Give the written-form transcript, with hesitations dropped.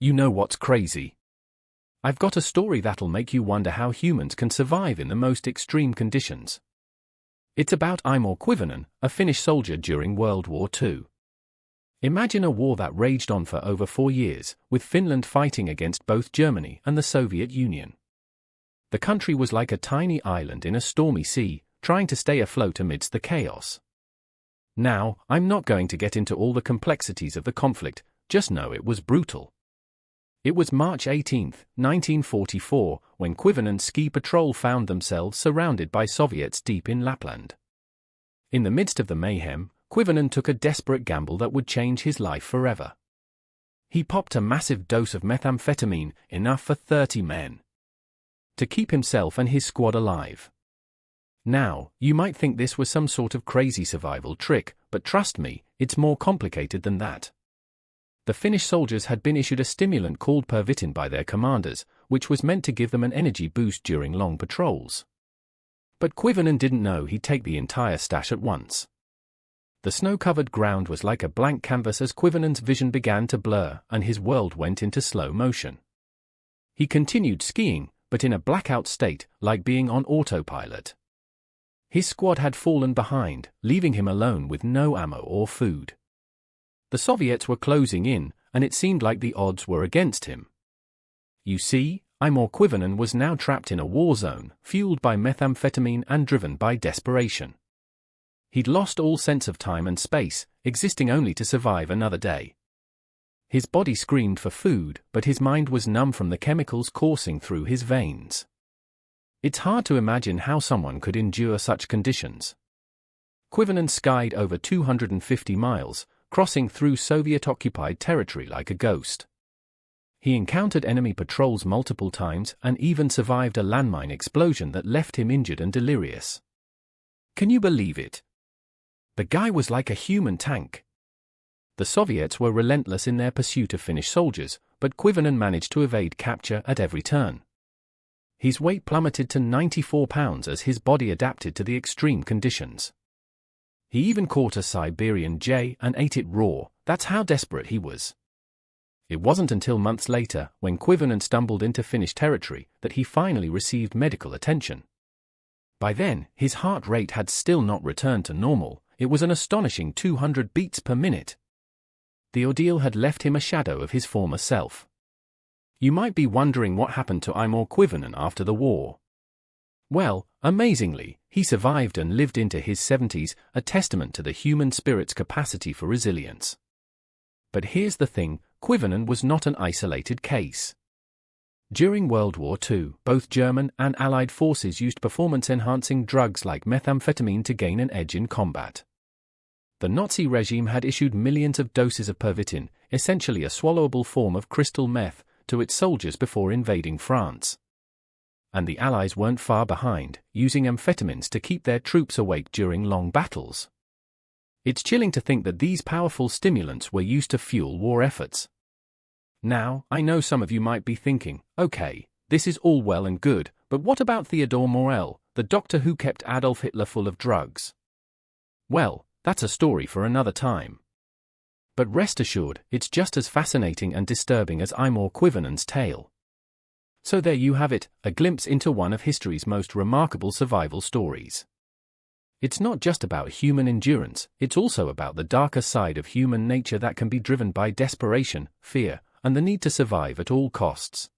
You know what's crazy? I've got a story that'll make you wonder how humans can survive in the most extreme conditions. It's about Aimo Koivunen, a Finnish soldier during World War II. Imagine a war that raged on for over 4 years, with Finland fighting against both Germany and the Soviet Union. The country was like a tiny island in a stormy sea, trying to stay afloat amidst the chaos. Now, I'm not going to get into all the complexities of the conflict, just know it was brutal. It was March 18, 1944, when Koivunen's ski patrol found themselves surrounded by Soviets deep in Lapland. In the midst of the mayhem, Koivunen took a desperate gamble that would change his life forever. He popped a massive dose of methamphetamine, enough for 30 men, to keep himself and his squad alive. Now, you might think this was some sort of crazy survival trick, but trust me, it's more complicated than that. The Finnish soldiers had been issued a stimulant called Pervitin by their commanders, which was meant to give them an energy boost during long patrols. But Koivunen didn't know he'd take the entire stash at once. The snow-covered ground was like a blank canvas as Koivunen's vision began to blur and his world went into slow motion. He continued skiing, but in a blackout state, like being on autopilot. His squad had fallen behind, leaving him alone with no ammo or food. The Soviets were closing in, and it seemed like the odds were against him. You see, Aimo Koivunen was now trapped in a war zone, fueled by methamphetamine and driven by desperation. He'd lost all sense of time and space, existing only to survive another day. His body screamed for food, but his mind was numb from the chemicals coursing through his veins. It's hard to imagine how someone could endure such conditions. Koivunen skied over 250 miles, crossing through Soviet-occupied territory like a ghost. He encountered enemy patrols multiple times and even survived a landmine explosion that left him injured and delirious. Can you believe it? The guy was like a human tank. The Soviets were relentless in their pursuit of Finnish soldiers, but Koivunen managed to evade capture at every turn. His weight plummeted to 94 pounds as his body adapted to the extreme conditions. He even caught a Siberian jay and ate it raw. That's how desperate he was. It wasn't until months later, when Koivunen stumbled into Finnish territory, that he finally received medical attention. By then, his heart rate had still not returned to normal. It was an astonishing 200 beats per minute. The ordeal had left him a shadow of his former self. You might be wondering what happened to Aimo Koivunen after the war. Well, amazingly, he survived and lived into his 70s, a testament to the human spirit's capacity for resilience. But here's the thing, Koivunen was not an isolated case. During World War II, both German and Allied forces used performance-enhancing drugs like methamphetamine to gain an edge in combat. The Nazi regime had issued millions of doses of Pervitin, essentially a swallowable form of crystal meth, to its soldiers before invading France. And the Allies weren't far behind, using amphetamines to keep their troops awake during long battles. It's chilling to think that these powerful stimulants were used to fuel war efforts. Now, I know some of you might be thinking, okay, this is all well and good, but what about Theodor Morell, the doctor who kept Adolf Hitler full of drugs? Well, that's a story for another time. But rest assured, it's just as fascinating and disturbing as Aimo Koivunen's tale. So there you have it, a glimpse into one of history's most remarkable survival stories. It's not just about human endurance, it's also about the darker side of human nature that can be driven by desperation, fear, and the need to survive at all costs.